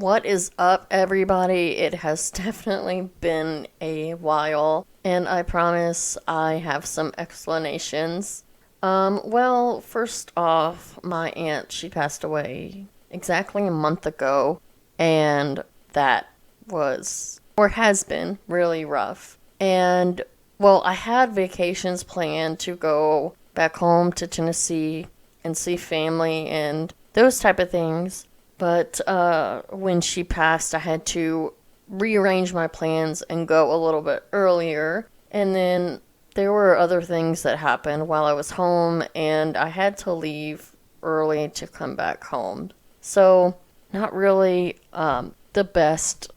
What is up, everybody? It has definitely been a while, and I promise I have some explanations. Well, first off, my aunt, she passed away exactly a month ago, and that was, or has been, really rough. And, well, I had vacations planned to go back home to Tennessee and see family and those type of things. But when she passed, I had to rearrange my plans and go a little bit earlier. And then there were other things that happened while I was home, and I had to leave early to come back home. So, not really the best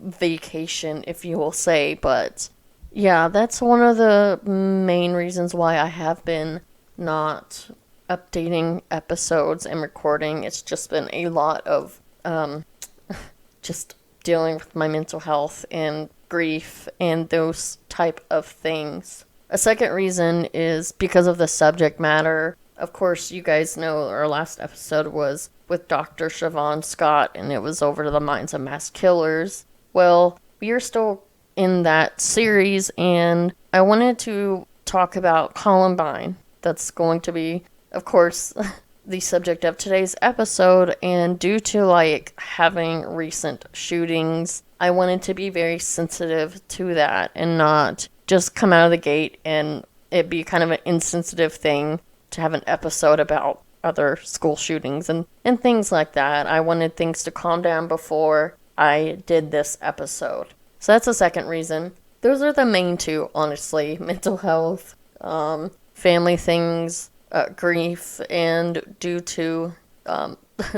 vacation, if you will say, but yeah, that's one of the main reasons why I have been not updating episodes and recording. It's just been a lot of just dealing with my mental health and grief and those type of things. A second reason is because of the subject matter. Of course, you guys know our last episode was with Dr. Siobhan Scott, and it was over to the minds of mass killers. Well, we are still in that series, and I wanted to talk about Columbine. That's going to be, of course, the subject of today's episode, and due to having recent shootings, I wanted to be very sensitive to that and not just come out of the gate and it be kind of an insensitive thing to have an episode about other school shootings and things like that. I wanted things to calm down before I did this episode. So that's the second reason. Those are the main two, honestly. Mental health, family things, grief, and due to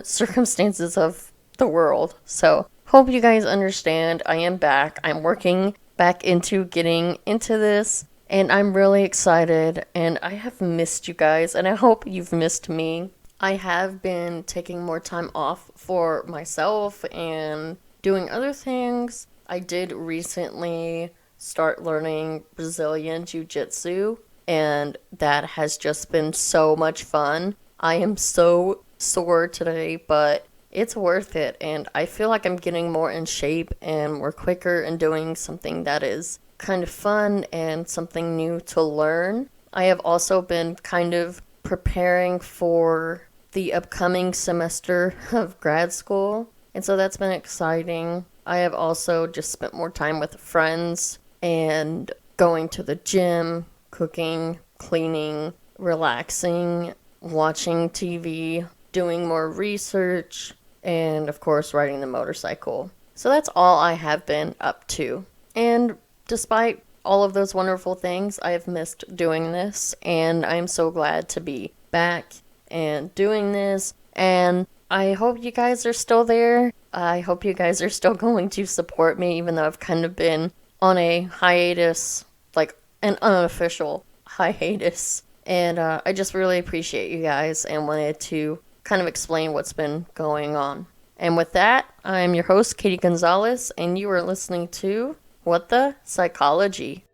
circumstances of the world. So, hope you guys understand. I am back. I'm working back into getting into this, and I'm really excited, and I have missed you guys, and I hope you've missed me. I have been taking more time off for myself and doing other things. I did recently start learning Brazilian Jiu-Jitsu, and that has just been so much fun. I am so sore today, but it's worth it, and I feel like I'm getting more in shape and more quicker and doing something that is kind of fun and something new to learn. I have also been kind of preparing for the upcoming semester of grad school, and so that's been exciting. I have also just spent more time with friends and going to the gym, cooking, cleaning, relaxing, watching TV, doing more research, and of course riding the motorcycle. So that's all I have been up to. And despite all of those wonderful things, I have missed doing this, and I'm so glad to be back and doing this. And I hope you guys are still there. I hope you guys are still going to support me, even though I've kind of been on a hiatus, like an unofficial hiatus. And I just really appreciate you guys and wanted to kind of explain what's been going on. And with that, I'm your host, Katie Gonzalez, and you are listening to What the Psychology.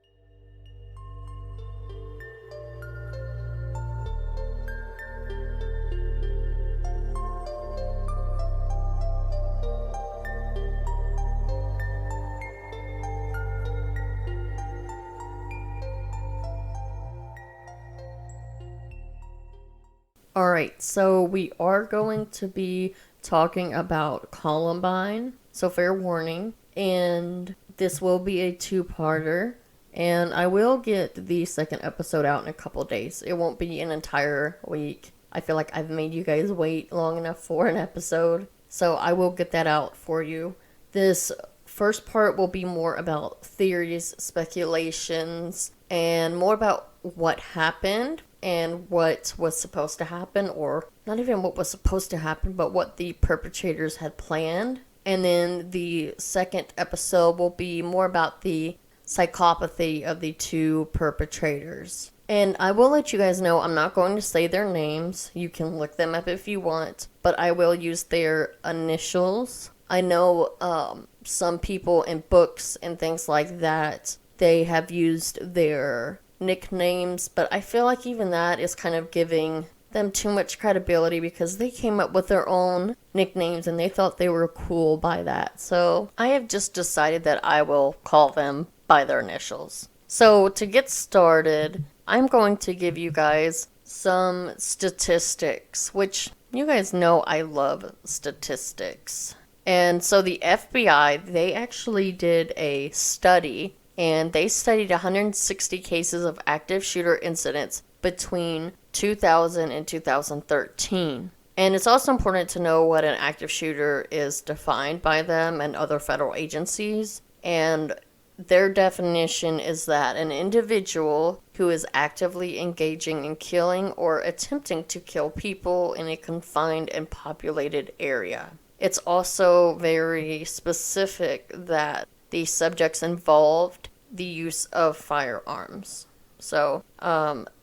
Alright, so we are going to be talking about Columbine, so fair warning, and this will be a two-parter, and I will get the second episode out in a couple days. It won't be an entire week. I feel like I've made you guys wait long enough for an episode, so I will get that out for you. This first part will be more about theories, speculations, and more about what happened and what was supposed to happen, or not even what was supposed to happen, but what the perpetrators had planned. And then the second episode will be more about the psychopathy of the two perpetrators. And I will let you guys know I'm not going to say their names. You can look them up if you want, but I will use their initials. I know some people in books and things like that, they have used their nicknames, but I feel like even that is kind of giving them too much credibility because they came up with their own nicknames and they thought they were cool by that. So I have just decided that I will call them by their initials. So to get started, I'm going to give you guys some statistics, which you guys know I love statistics. And so the FBI, they actually did a study, and they studied 160 cases of active shooter incidents between 2000 and 2013. And it's also important to know what an active shooter is defined by them and other federal agencies. And their definition is that an individual who is actively engaging in killing or attempting to kill people in a confined and populated area. It's also very specific that the subjects involved the use of firearms. So,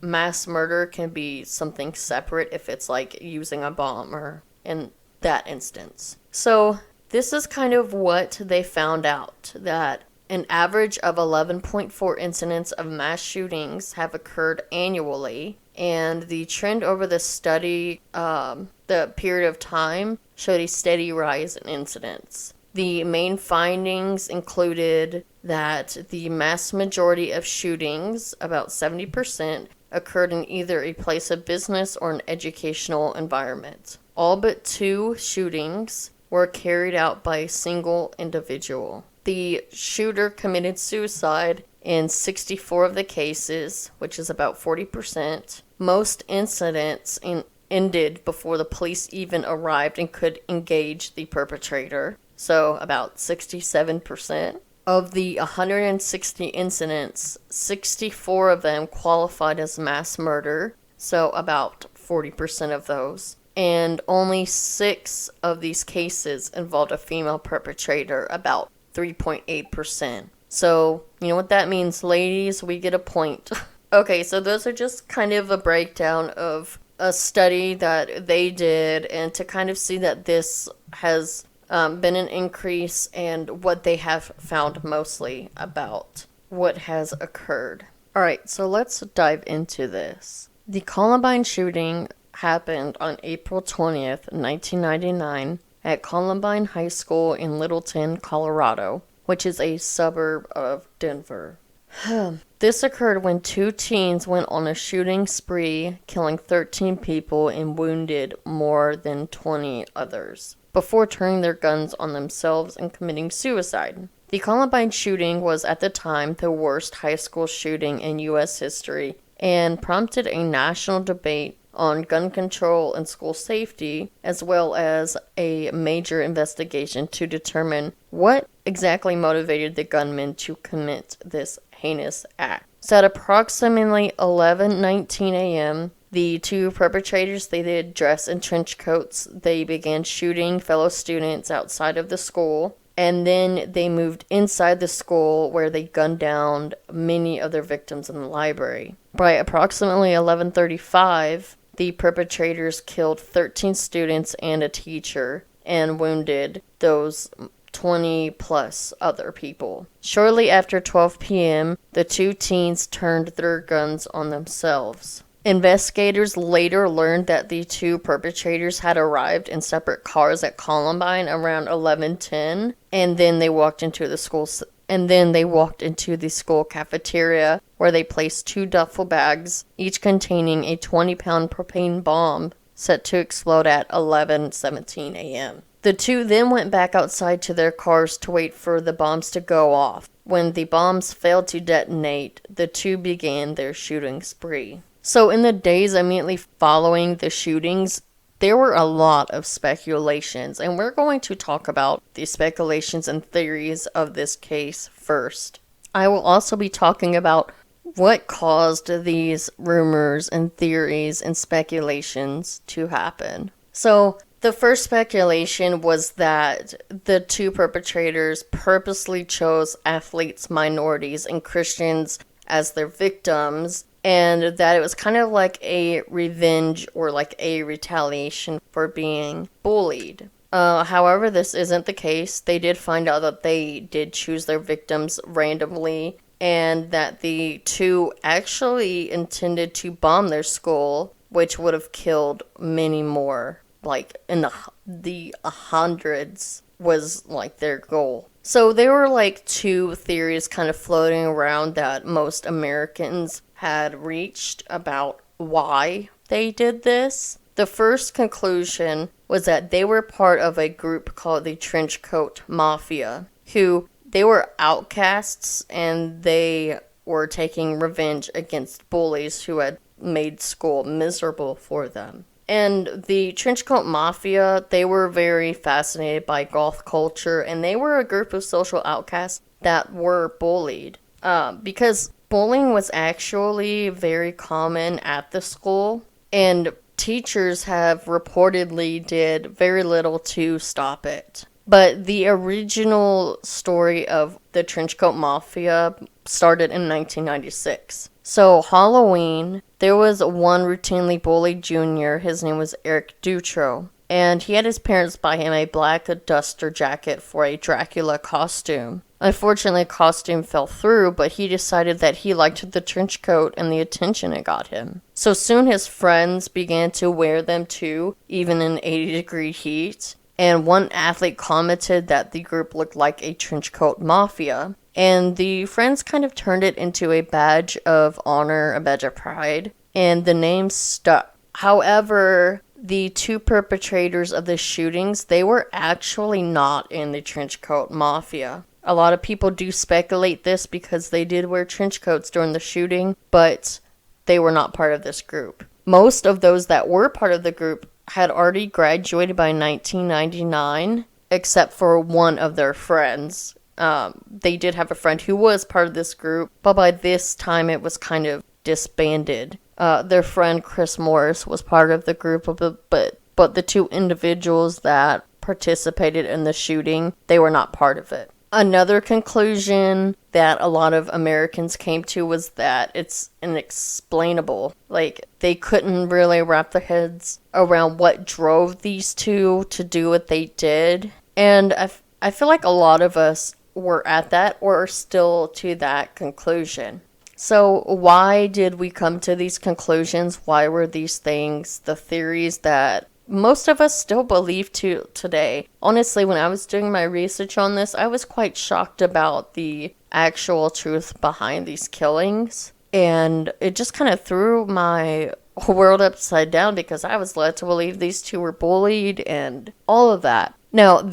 mass murder can be something separate if it's like using a bomb or in that instance. So, this is kind of what they found out, that an average of 11.4 incidents of mass shootings have occurred annually, and the trend over the study, the period of time, showed a steady rise in incidents. The main findings included that the mass majority of shootings, about 70%, occurred in either a place of business or an educational environment. All but 2 shootings were carried out by a single individual. The shooter committed suicide in 64 of the cases, which is about 40%. Most incidents ended before the police even arrived and could engage the perpetrator. So about 67%. Of the 160 incidents, 64 of them qualified as mass murder, so about 40% of those. And only 6 of these cases involved a female perpetrator, about 3.8%. So, you know what that means, ladies? We get a point. Okay, so those are just kind of a breakdown of a study that they did, and to kind of see that this has been an increase and what they have found mostly about what has occurred. Alright, so let's dive into this. The Columbine shooting happened on April 20th, 1999 at Columbine High School in Littleton, Colorado, which is a suburb of Denver. This occurred when 2 teens went on a shooting spree, killing 13 people and wounded more than 20 others, before turning their guns on themselves and committing suicide. The Columbine shooting was at the time the worst high school shooting in U.S. history and prompted a national debate on gun control and school safety, as well as a major investigation to determine what exactly motivated the gunman to commit this heinous act. So at approximately 11:19 a.m., the 2 perpetrators, they did dress in trench coats. They began shooting fellow students outside of the school, and then they moved inside the school where they gunned down many of their victims in the library. By approximately 11:35, the perpetrators killed 13 students and a teacher and wounded those 20 plus other people. Shortly after 12 p.m., the 2 teens turned their guns on themselves. Investigators later learned that the 2 perpetrators had arrived in separate cars at Columbine around 11:10, and then they walked into the school cafeteria, where they placed 2 duffel bags, each containing a 20-pound propane bomb set to explode at 11:17 a.m. The 2 then went back outside to their cars to wait for the bombs to go off. When the bombs failed to detonate, the 2 began their shooting spree. So in the days immediately following the shootings, there were a lot of speculations, and we're going to talk about the speculations and theories of this case first. I will also be talking about what caused these rumors and theories and speculations to happen. So the first speculation was that the 2 perpetrators purposely chose athletes, minorities, and Christians as their victims, and that it was kind of like a revenge or like a retaliation for being bullied. However, this isn't the case. They did find out that they did choose their victims randomly, and that the 2 actually intended to bomb their school which would have killed many more. Like, in the hundreds was, like, their goal. So there were, like, two theories kind of floating around that most Americans had reached about why they did this. The first conclusion was that they were part of a group called the Trenchcoat Mafia, who they were outcasts and they were taking revenge against bullies who had made school miserable for them. And the Trenchcoat Mafia, they were very fascinated by goth culture, and they were a group of social outcasts that were bullied. Because bullying was actually very common at the school, and teachers have reportedly did very little to stop it. But the original story of the Trenchcoat Mafia started in 1996. So Halloween, there was one routinely bullied junior. His name was Eric Dutro. And he had his parents buy him a black duster jacket for a Dracula costume. Unfortunately, the costume fell through, but he decided that he liked the trench coat and the attention it got him. So soon his friends began to wear them too, even in 80-degree heat. And one athlete commented that the group looked like a trench coat mafia. And the friends kind of turned it into a badge of honor, a badge of pride. And the name stuck. However, the two perpetrators of the shootings, they were actually not in the trench coat mafia. A lot of people do speculate this because they did wear trench coats during the shooting, but they were not part of this group. Most of those that were part of the group had already graduated by 1999, except for one of their friends. They did have a friend who was part of this group, but by this time it was kind of disbanded. Their friend Chris Morris was part of the group, but the two individuals that participated in the shooting, they were not part of it. Another conclusion that a lot of Americans came to was that it's inexplainable. Like, they couldn't really wrap their heads around what drove these two to do what they did. And I feel like a lot of us were at that or are still to that conclusion. So why did we come to these conclusions? Why were these things the theories that most of us still believe to today? Honestly, when I was doing my research on this, I was quite shocked about the actual truth behind these killings. And it just kind of threw my world upside down because I was led to believe these two were bullied and all of that. Now,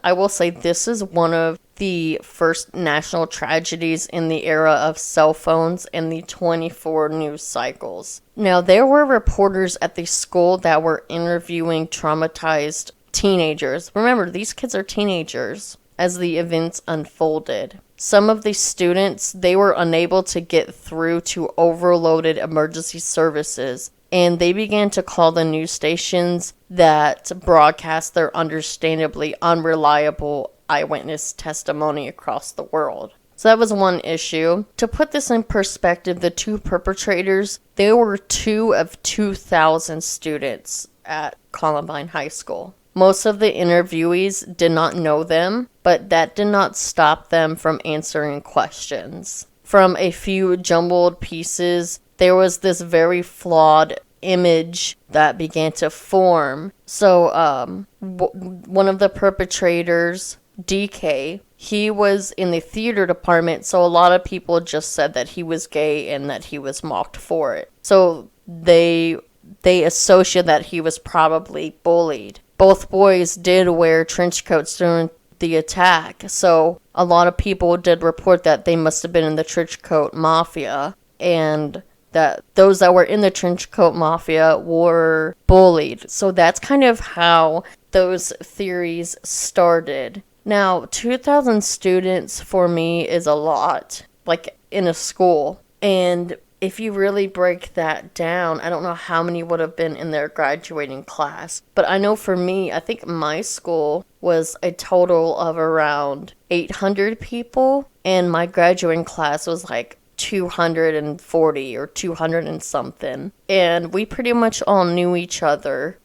I will say this is one of the first national tragedies in the era of cell phones and the 24 news cycles. Now, there were reporters at the school that were interviewing traumatized teenagers. Remember, these kids are teenagers as the events unfolded. Some of the students, they were unable to get through to overloaded emergency services, and they began to call the news stations that broadcast their understandably unreliable eyewitness testimony across the world. So that was one issue. To put this in perspective, the two perpetrators, they were 2 of 2,000 students at Columbine High School. Most of the interviewees did not know them, but that did not stop them from answering questions. From a few jumbled pieces, there was this very flawed image that began to form. So, one of the perpetrators, DK, he was in the theater department, so a lot of people just said that he was gay and that he was mocked for it. So they associated that he was probably bullied. Both boys did wear trench coats during the attack, so a lot of people did report that they must have been in the trench coat mafia, and that those that were in the trench coat mafia were bullied. So that's kind of how those theories started. Now, 2,000 students for me is a lot, like in a school. And if you really break that down, I don't know how many would have been in their graduating class. But I know for me, I think my school was a total of around 800 people. And my graduating class was like 240 or 200 and something. And we pretty much all knew each other.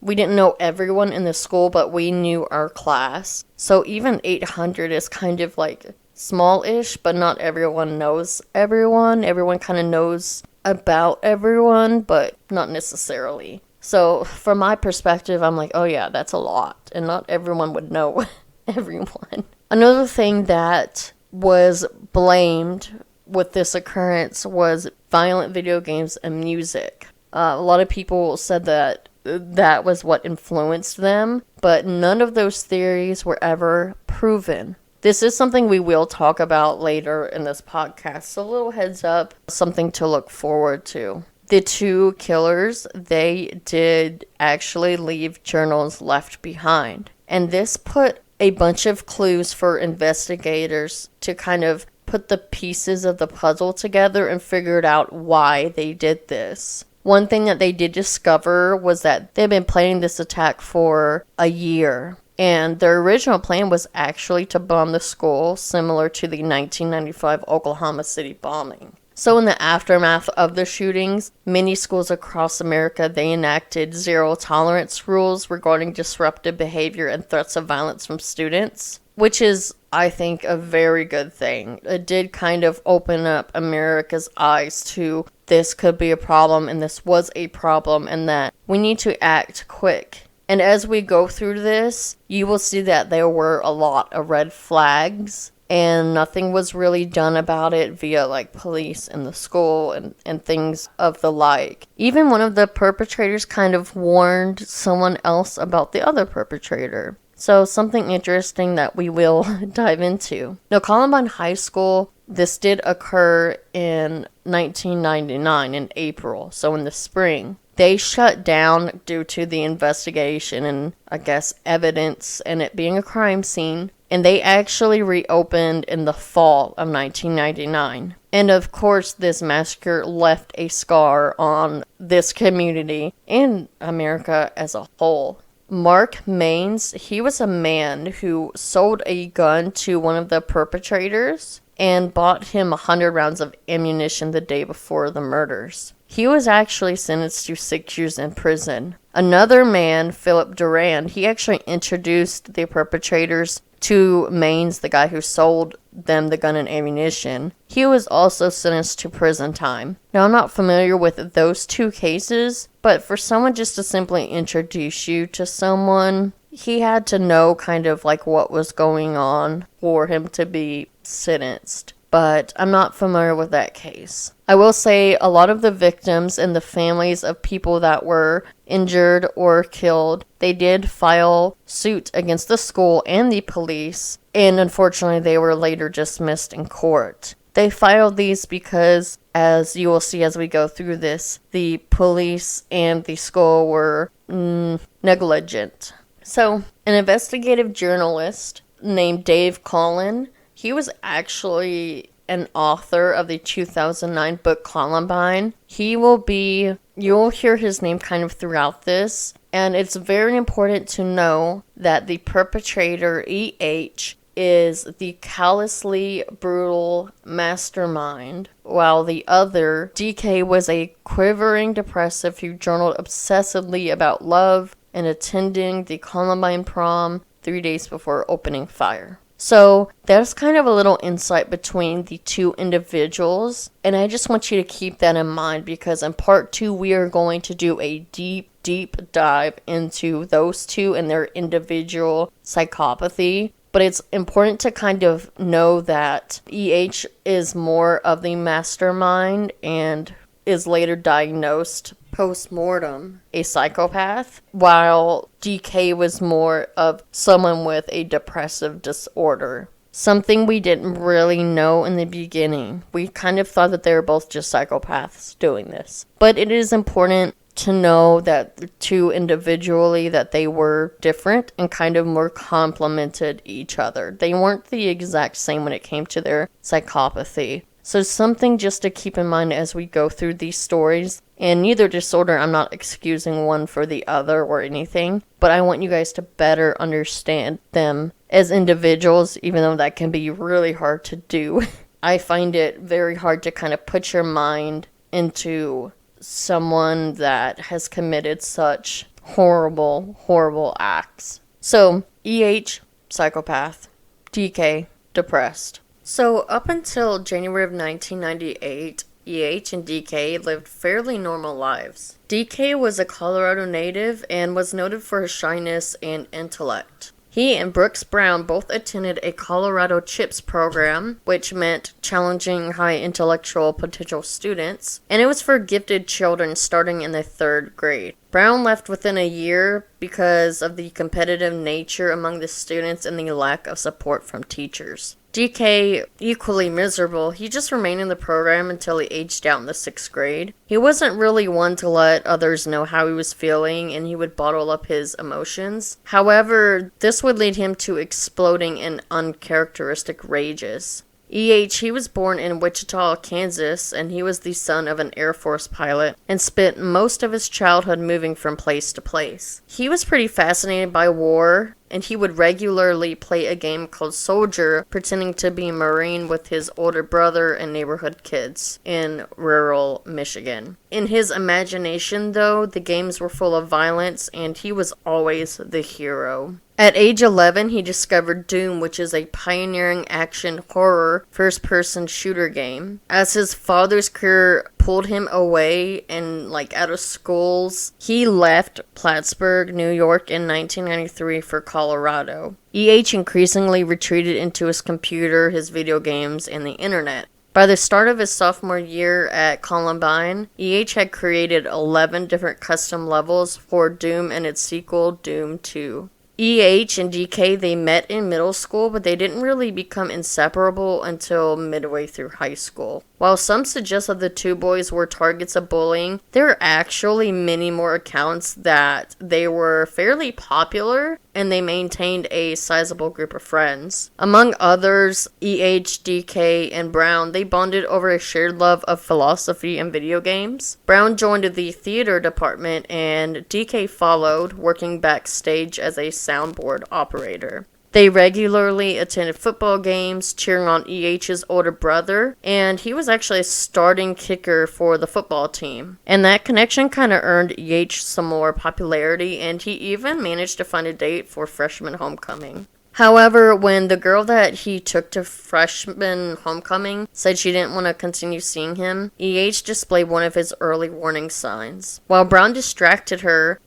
We didn't know everyone in the school, but we knew our class. So even 800 is kind of like small-ish, but not everyone knows everyone. Everyone kind of knows about everyone, but not necessarily. So from my perspective, I'm like, oh yeah, that's a lot. And not everyone would know everyone. Another thing that was blamed with this occurrence was violent video games and music. A lot of people said that that was what influenced them, but none of those theories were ever proven. This is something we will talk about later in this podcast, so a little heads up, something to look forward to. The two killers, they did actually leave journals left behind, and this put a bunch of clues for investigators to kind of put the pieces of the puzzle together and figured out why they did this. One thing that they did discover was that they'd been planning this attack for a year. And their original plan was actually to bomb the school, similar to the 1995 Oklahoma City bombing. So in the aftermath of the shootings, many schools across America, they enacted zero tolerance rules regarding disruptive behavior and threats of violence from students, which is, I think, a very good thing. It did kind of open up America's eyes to this could be a problem and this was a problem and that we need to act quick. And as we go through this, you will see that there were a lot of red flags and nothing was really done about it via like police and the school and things of the like. Even one of the perpetrators kind of warned someone else about the other perpetrator. So something interesting that we will dive into. Now, Columbine High School, this did occur in 1999 in April, so in the spring. They shut down due to the investigation and, I guess, evidence and it being a crime scene. And they actually reopened in the fall of 1999. And of course, this massacre left a scar on this community and America as a whole. Mark Maines, he was a man who sold a gun to one of the perpetrators and bought him 100 rounds of ammunition the day before the murders. He was actually sentenced to 6 years in prison. Another man, Philip Durand, he actually introduced the perpetrators to Maines, the guy who sold them the gun and ammunition. He was also sentenced to prison time. Now, I'm not familiar with those two cases, but for someone just to simply introduce you to someone, he had to know kind of like what was going on for him to be sentenced. But I'm not familiar with that case. I will say a lot of the victims and the families of people that were injured or killed, they did file suit against the school and the police, and unfortunately they were later dismissed in court. They filed these because, as you will see as we go through this, the police and the school were negligent. So, an investigative journalist named Dave Collin, he was actually an author of the 2009 book Columbine. You'll hear his name kind of throughout this, and it's very important to know that the perpetrator, E.H., is the callously brutal mastermind, while the other, D.K., was a quivering depressive who journaled obsessively about love and attending the Columbine prom 3 days before opening fire. So there's kind of a little insight between the two individuals, and I just want you to keep that in mind because in part 2 we are going to do a deep dive into those two and their individual psychopathy. But it's important to kind of know that EH is more of the mastermind and is later diagnosed post-mortem a psychopath, while DK was more of someone with a depressive disorder. Something we didn't really know in the beginning. We kind of thought that they were both just psychopaths doing this. But it is important to know that the two individually, that they were different and kind of more complemented each other. They weren't the exact same when it came to their psychopathy. So something just to keep in mind as we go through these stories. And neither disorder, I'm not excusing one for the other or anything, but I want you guys to better understand them as individuals, even though that can be really hard to do. I find it very hard to kind of put your mind into someone that has committed such horrible acts. So, EH, psychopath. DK, depressed. So, up until January of 1998, EH and DK lived fairly normal lives. DK was a Colorado native and was noted for his shyness and intellect. He and Brooks Brown both attended a Colorado CHIPS program, which meant challenging high intellectual potential students, and it was for gifted children starting in the 3rd grade. Brown left within a year because of the competitive nature among the students and the lack of support from teachers. DK, equally miserable, he just remained in the program until he aged out in the 6th grade. He wasn't really one to let others know how he was feeling, and he would bottle up his emotions. However, this would lead him to exploding in uncharacteristic rages. he was born in Wichita, Kansas, and he was the son of an Air Force pilot and spent most of his childhood moving from place to place. He was pretty fascinated by war, and he would regularly play a game called Soldier, pretending to be a Marine with his older brother and neighborhood kids in rural Michigan. In his imagination, though, the games were full of violence, and he was always the hero. At age 11, he discovered Doom, which is a pioneering action horror first-person shooter game. As his father's career pulled him away and out of schools, he left Plattsburgh, New York in 1993 for Colorado. Increasingly retreated into his computer, his video games, and the internet. By the start of his sophomore year at Columbine, had created 11 different custom levels for Doom and its sequel, Doom 2. and DK, they met in middle school, but they didn't really become inseparable until midway through high school. While some suggest that the two boys were targets of bullying, there are actually many more accounts that they were fairly popular and they maintained a sizable group of friends. Among others, DK, and Brown, they bonded over a shared love of philosophy and video games. Brown joined the theater department and DK followed, working backstage as a soundboard operator. They regularly attended football games, cheering on EH's older brother, and he was actually a starting kicker for the football team. And that connection kind of earned EH some more popularity, and he even managed to find a date for freshman homecoming. However, when the girl that he took to freshman homecoming said she didn't want to continue seeing him, displayed one of his early warning signs. While Brown distracted her,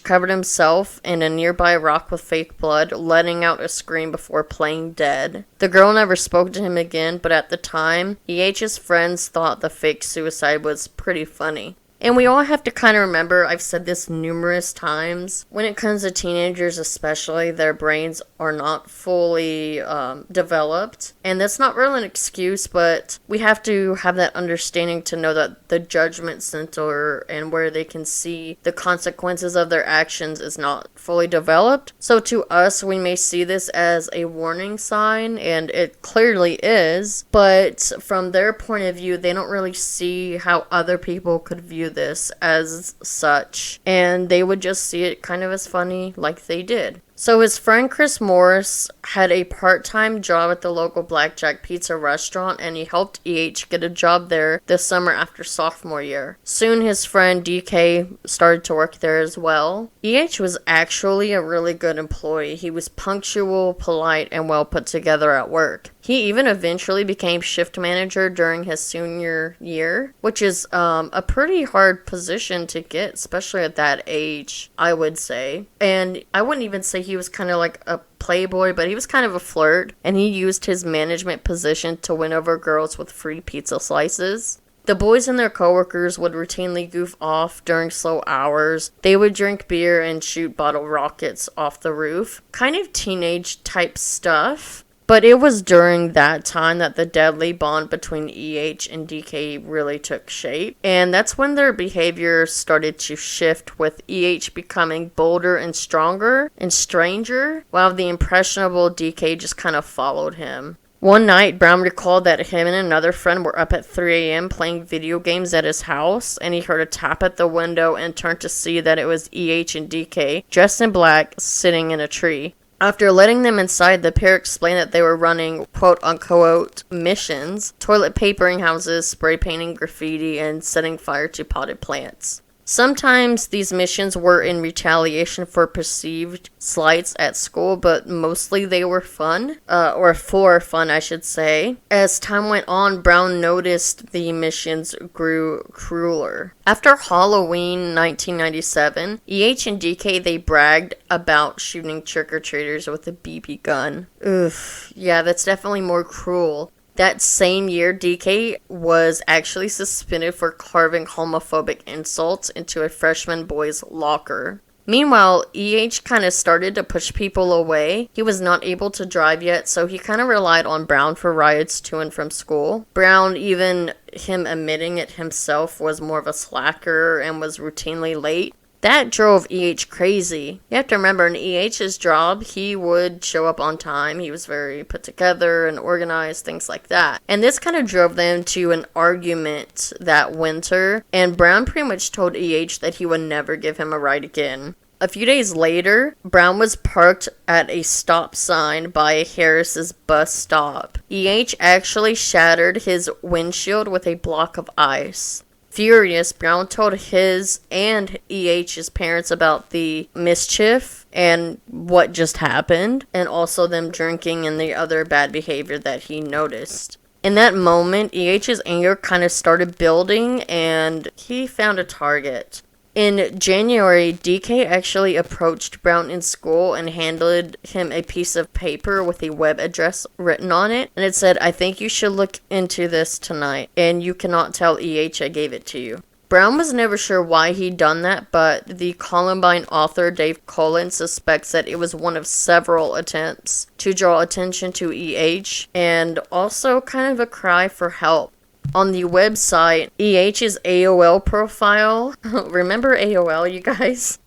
covered himself in a nearby rock with fake blood, letting out a scream before playing dead. The girl never spoke to him again, but at the time, his friends thought the fake suicide was pretty funny. And we all have to kind of remember, I've said this numerous times, when it comes to teenagers especially, their brains are not fully developed. And that's not really an excuse, but we have to have that understanding to know that the judgment center and where they can see the consequences of their actions is not fully developed. So to us, we may see this as a warning sign, and it clearly is, but from their point of view, they don't really see how other people could view this as such, and they would just see it kind of as funny like they did. So his friend Chris Morris had a part-time job at the local Blackjack Pizza restaurant, and he helped get a job there this summer after sophomore year. Soon his friend DK started to work there as well. was actually a really good employee. He was punctual, polite, and well put together at work. He even eventually became shift manager during his senior year, which is a pretty hard position to get, especially at that age, I would say. And I wouldn't even say he was kind of like a playboy, but he was kind of a flirt, and he used his management position to win over girls with free pizza slices. The boys and their coworkers would routinely goof off during slow hours. They would drink beer and shoot bottle rockets off the roof. Kind of teenage type stuff. But it was during that time that the deadly bond between and DK really took shape. And that's when their behavior started to shift, with becoming bolder and stronger and stranger, while the impressionable DK just kind of followed him. One night, Brown recalled that him and another friend were up at 3 a.m. playing video games at his house, and he heard a tap at the window and turned to see that it was and DK, dressed in black, sitting in a tree. After letting them inside, the pair explained that they were running quote-unquote missions, toilet papering houses, spray painting graffiti, and setting fire to potted plants. Sometimes these missions were in retaliation for perceived slights at school, but mostly they were fun, or for fun, I should say. As time went on, Brown noticed the missions grew crueler. After Halloween 1997, EH and DK, they bragged about shooting trick-or-treaters with a BB gun. Oof, yeah, that's definitely more cruel. That same year, DK was actually suspended for carving homophobic insults into a freshman boy's locker. Meanwhile, EH kind of started to push people away. He was not able to drive yet, so he kind of relied on Brown for rides to and from school. Brown, even him admitting it himself, was more of a slacker and was routinely late. That drove EH crazy. You have to remember, in EH's job, he would show up on time. He was very put together and organized, things like that. And this kind of drove them to an argument that winter, and Brown pretty much told EH that he would never give him a ride again. A few days later, Brown was parked at a stop sign by Harris's bus stop. EH actually shattered his windshield with a block of ice. Furious, Brown told his and EH's parents about the mischief and what just happened, and also them drinking and the other bad behavior that he noticed. In that moment, EH's anger kind of started building, and he found a target. In January, DK actually approached Brown in school and handed him a piece of paper with a web address written on it. And it said, "I think you should look into this tonight, and you cannot tell EH I gave it to you." Brown was never sure why he'd done that, but the Columbine author Dave Cullen suspects that it was one of several attempts to draw attention to EH, and also kind of a cry for help. On the website, EH's AOL profile, remember AOL, you guys?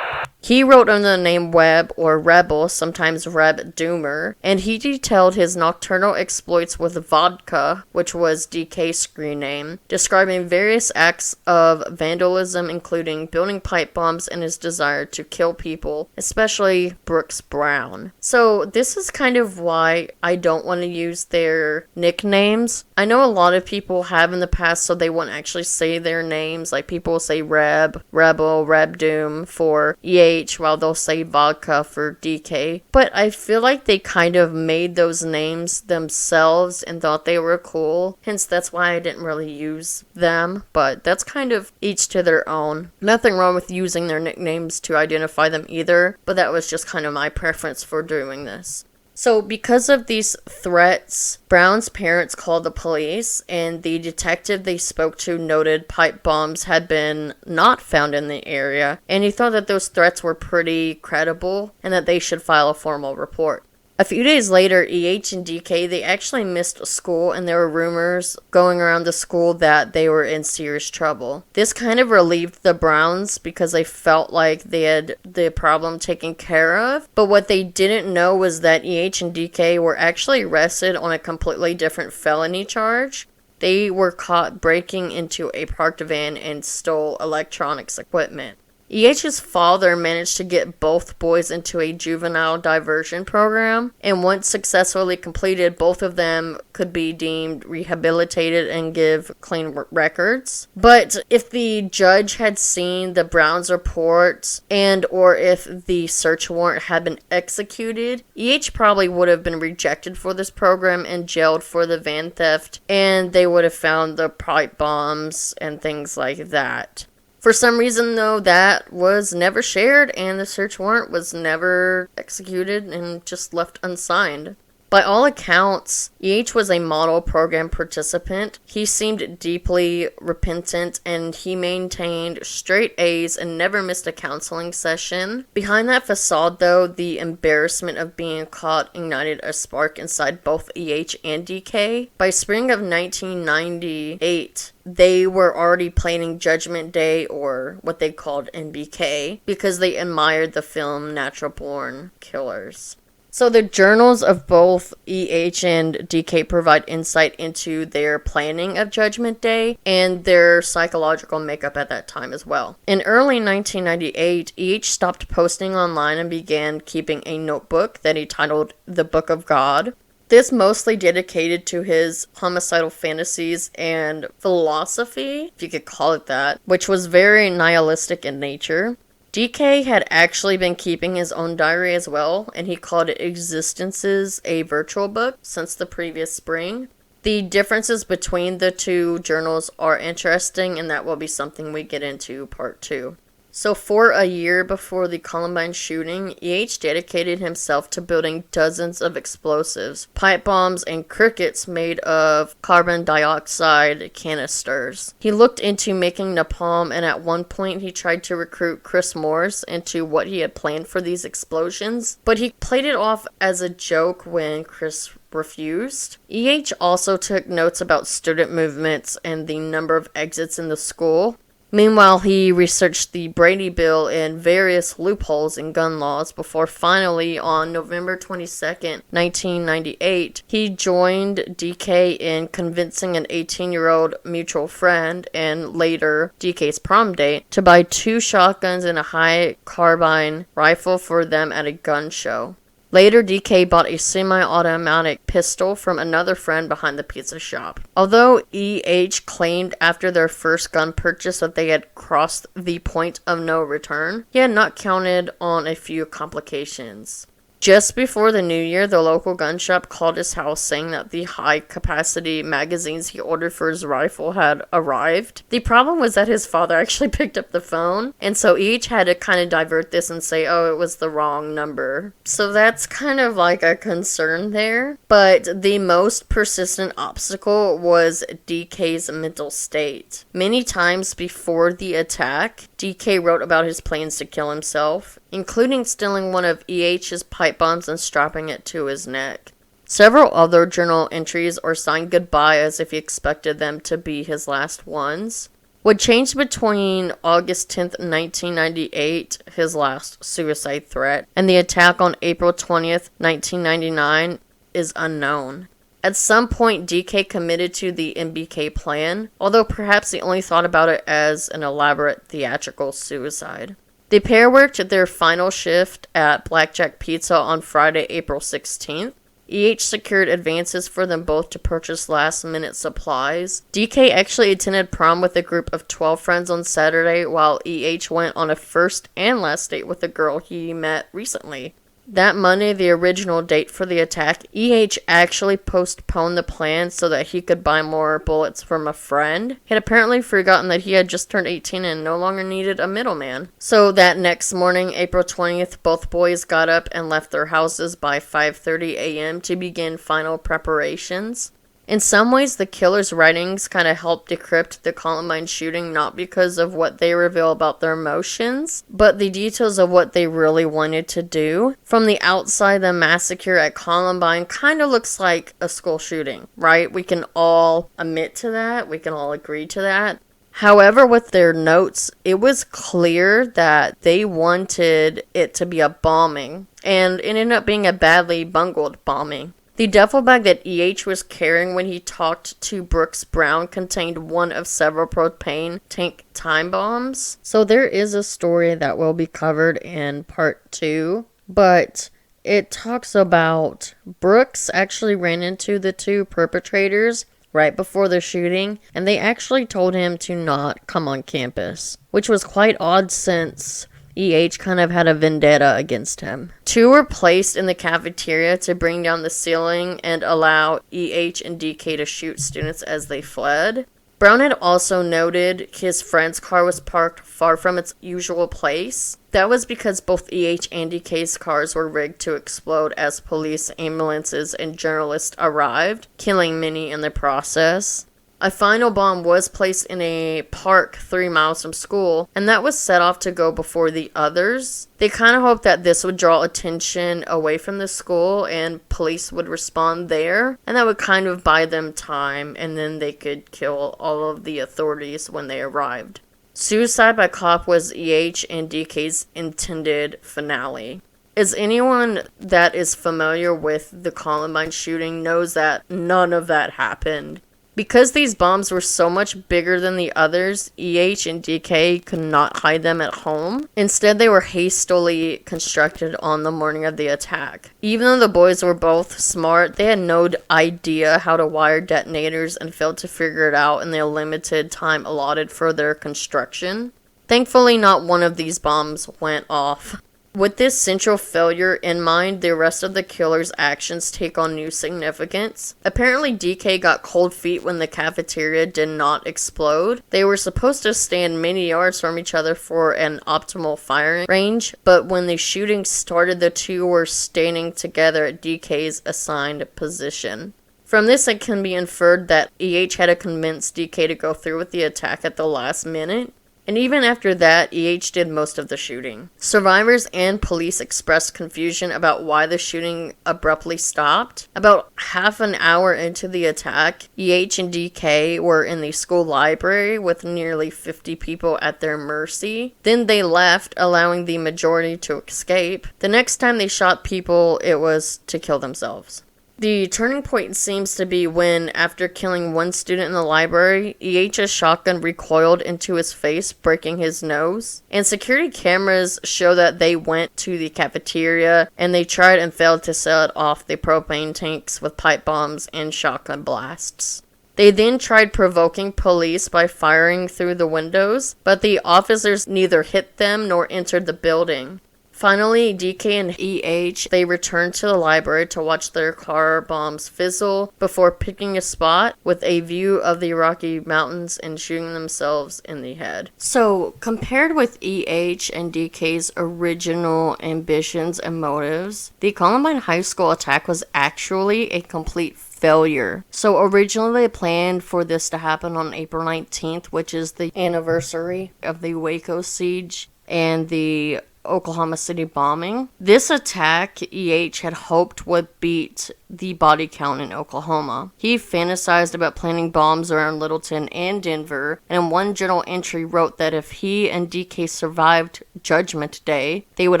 He wrote under the name Webb or Rebel, sometimes Reb Doomer, and he detailed his nocturnal exploits with Vodka, which was DK's screen name, describing various acts of vandalism, including building pipe bombs and his desire to kill people, especially Brooks Brown. So this is kind of why I don't want to use their nicknames. I know a lot of people have in the past, so they won't actually say their names. Like, people will say Reb, Rebel, Reb Doom for EA, while they'll say Vodka for DK. But I feel like they kind of made those names themselves and thought they were cool. Hence, that's why I didn't really use them. But that's kind of each to their own. Nothing wrong with using their nicknames to identify them either. But that was just kind of my preference for doing this. So because of these threats, Brown's parents called the police, and the detective they spoke to noted pipe bombs had been not found in the area, and he thought that those threats were pretty credible and that they should file a formal report. A few days later, EH and DK, they actually missed school, and there were rumors going around the school that they were in serious trouble. This kind of relieved the Browns because they felt like they had the problem taken care of, but what they didn't know was that EH and DK were actually arrested on a completely different felony charge. They were caught breaking into a parked van and stole electronics equipment. EH's father managed to get both boys into a juvenile diversion program, and once successfully completed, both of them could be deemed rehabilitated and give clean records. But if the judge had seen the Browns report and or if the search warrant had been executed, EH probably would have been rejected for this program and jailed for the van theft, and they would have found the pipe bombs and things like that. For some reason, though, that was never shared, and the search warrant was never executed and just left unsigned. By all accounts, EH was a model program participant. He seemed deeply repentant, and he maintained straight A's and never missed a counseling session. Behind that facade, though, the embarrassment of being caught ignited a spark inside both EH and DK. By spring of 1998, they were already planning Judgment Day, or what they called NBK, because they admired the film Natural Born Killers. So the journals of both EH and DK provide insight into their planning of Judgment Day and their psychological makeup at that time as well. In early 1998, EH stopped posting online and began keeping a notebook that he titled The Book of God. This mostly dedicated to his homicidal fantasies and philosophy, if you could call it that, which was very nihilistic in nature. DK had actually been keeping his own diary as well, and he called it Existences, a Virtual Book, since the previous spring. The differences between the two journals are interesting, and that will be something we get into part 2. So for a year before the Columbine shooting, EH dedicated himself to building dozens of explosives, pipe bombs, and crickets made of carbon dioxide canisters. He looked into making napalm, and at one point he tried to recruit Chris Morse into what he had planned for these explosions, but he played it off as a joke when Chris refused. EH also took notes about student movements and the number of exits in the school. Meanwhile, he researched the Brady Bill and various loopholes in gun laws before finally, on November 22nd, 1998, he joined DK in convincing an 18-year-old mutual friend, and later DK's prom date, to buy 2 shotguns and a high carbine rifle for them at a gun show. Later, DK bought a semi-automatic pistol from another friend behind the pizza shop. Although EH claimed after their first gun purchase that they had crossed the point of no return, he had not counted on a few complications. Just before the new year, the local gun shop called his house saying that the high-capacity magazines he ordered for his rifle had arrived. The problem was that his father actually picked up the phone, and so each had to kind of divert this and say, oh, it was the wrong number. So that's kind of like a concern there. But the most persistent obstacle was DK's mental state. Many times before the attack, DK wrote about his plans to kill himself, including stealing one of EH's pipe bombs and strapping it to his neck. Several other journal entries are signed goodbye as if he expected them to be his last ones. What changed between August 10th, 1998, his last suicide threat, and the attack on April 20th, 1999, is unknown. At some point, DK committed to the MBK plan, although perhaps he only thought about it as an elaborate theatrical suicide. The pair worked their final shift at Blackjack Pizza on Friday, April 16th. EH secured advances for them both to purchase last-minute supplies. DK actually attended prom with a group of 12 friends on Saturday, while EH went on a first and last date with a girl he met recently. That Monday, the original date for the attack, EH actually postponed the plan so that he could buy more bullets from a friend. He had apparently forgotten that he had just turned 18 and no longer needed a middleman. So that next morning, April 20th, both boys got up and left their houses by 5:30 a.m. to begin final preparations. In some ways, the killer's writings kind of help decrypt the Columbine shooting, not because of what they reveal about their emotions, but the details of what they really wanted to do. From the outside, the massacre at Columbine kind of looks like a school shooting, right? We can all admit to that. We can all agree to that. However, with their notes, it was clear that they wanted it to be a bombing, and it ended up being a badly bungled bombing. The duffel bag that EH was carrying when he talked to Brooks Brown contained one of several propane tank time bombs. So there is a story that will be covered in part 2, but it talks about Brooks actually ran into the 2 perpetrators right before the shooting, and they actually told him to not come on campus, which was quite odd since EH kind of had a vendetta against him. 2 were placed in the cafeteria to bring down the ceiling and allow EH and DK to shoot students as they fled. Brown had also noted his friend's car was parked far from its usual place. That was because both EH and DK's cars were rigged to explode as police, ambulances, and journalists arrived, killing many in the process. A final bomb was placed in a park 3 miles from school, and that was set off to go before the others. They kind of hoped that this would draw attention away from the school and police would respond there, and that would kind of buy them time, and then they could kill all of the authorities when they arrived. Suicide by cop was EH and DK's intended finale. As anyone that is familiar with the Columbine shooting knows that none of that happened. Because these bombs were so much bigger than the others, EH and DK could not hide them at home. Instead, they were hastily constructed on the morning of the attack. Even though the boys were both smart, they had no idea how to wire detonators and failed to figure it out in the limited time allotted for their construction. Thankfully, not one of these bombs went off. With this central failure in mind, the rest of the killer's actions take on new significance. Apparently, DK got cold feet when the cafeteria did not explode. They were supposed to stand many yards from each other for an optimal firing range, but when the shooting started, the two were standing together at DK's assigned position. From this, it can be inferred that EH had to convince DK to go through with the attack at the last minute. And even after that, EH did most of the shooting. Survivors and police expressed confusion about why the shooting abruptly stopped. About half an hour into the attack, EH and DK were in the school library with nearly 50 people at their mercy. Then they left, allowing the majority to escape. The next time they shot people, it was to kill themselves. The turning point seems to be when, after killing one student in the library, EH's shotgun recoiled into his face, breaking his nose. And security cameras show that they went to the cafeteria and they tried and failed to set off the propane tanks with pipe bombs and shotgun blasts. They then tried provoking police by firing through the windows, but the officers neither hit them nor entered the building. Finally, DK and EH, they returned to the library to watch their car bombs fizzle before picking a spot with a view of the Rocky Mountains and shooting themselves in the head. So, compared with EH and DK's original ambitions and motives, the Columbine High School attack was actually a complete failure. So originally they planned for this to happen on April 19th, which is the anniversary of the Waco siege and the Oklahoma City bombing. This attack, EH had hoped would beat the body count in Oklahoma. He fantasized about planting bombs around Littleton and Denver, and in one journal entry wrote that if he and DK survived Judgment Day, they would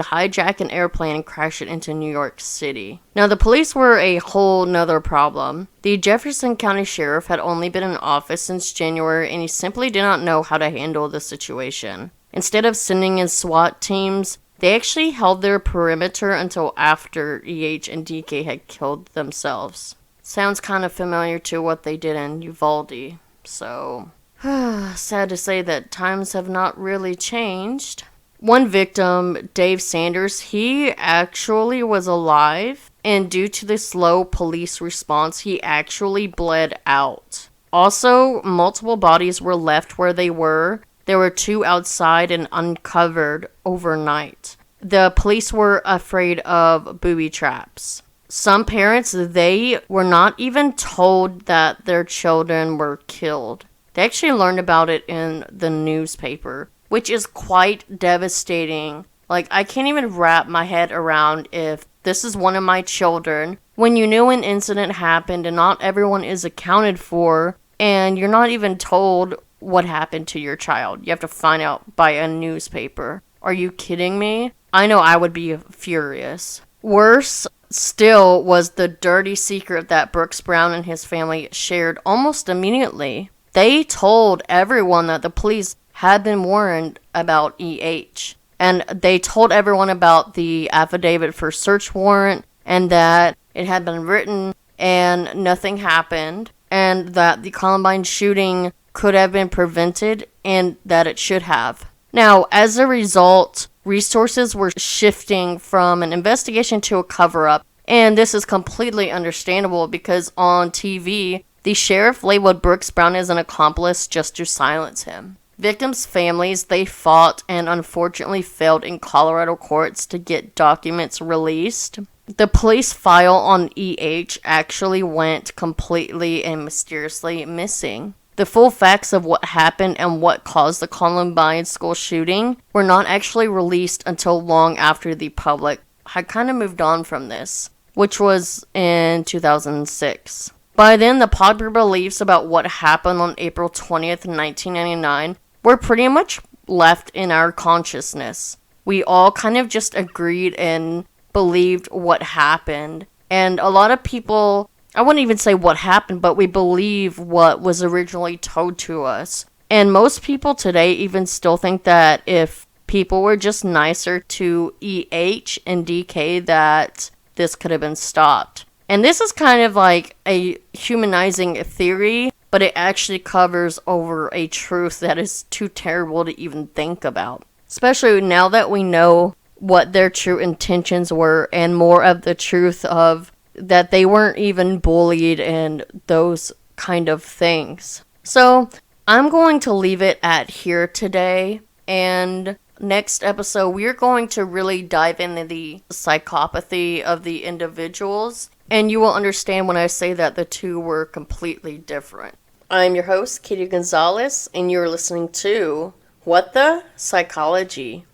hijack an airplane and crash it into New York City. Now, the police were a whole nother problem. The Jefferson County Sheriff had only been in office since January, and he simply did not know how to handle the situation. Instead of sending in SWAT teams, they actually held their perimeter until after EH and DK had killed themselves. Sounds kind of familiar to what they did in Uvalde. So, sad to say that times have not really changed. One victim, Dave Sanders, he actually was alive, and due to the slow police response, he actually bled out. Also, multiple bodies were left where they were. There were 2 outside and uncovered overnight. The police were afraid of booby traps. Some parents, they were not even told that their children were killed. They actually learned about it in the newspaper, which is quite devastating. Like, I can't even wrap my head around if this is one of my children. When you knew an incident happened and not everyone is accounted for, and you're not even told what happened to your child. You have to find out by a newspaper. Are you kidding me? I know I would be furious. Worse still was the dirty secret that Brooks Brown and his family shared almost immediately. They told everyone that the police had been warned about EH. And they told everyone about the affidavit for search warrant and that it had been written and nothing happened. And that the Columbine shooting could have been prevented and that it should have. Now, as a result, resources were shifting from an investigation to a cover-up, and this is completely understandable because on TV, the sheriff labeled Brooks Brown as an accomplice just to silence him. Victims' families, they fought and unfortunately failed in Colorado courts to get documents released. The police file on EH actually went completely and mysteriously missing. The full facts of what happened and what caused the Columbine school shooting were not actually released until long after the public had kind of moved on from this, which was in 2006. By then, the popular beliefs about what happened on April 20th, 1999 were pretty much left in our consciousness. We all kind of just agreed and believed what happened. And a lot of people, I wouldn't even say what happened, but we believe what was originally told to us. And most people today even still think that if people were just nicer to EH and DK, that this could have been stopped. And this is kind of like a humanizing theory, but it actually covers over a truth that is too terrible to even think about. Especially now that we know what their true intentions were and more of the truth of that they weren't even bullied and those kind of things. So I'm going to leave it at here today, and next episode we're going to really dive into the psychopathy of the individuals, and you will understand when I say that the two were completely different. I'm your host, Katie Gonzalez, and you're listening to What the Psychology.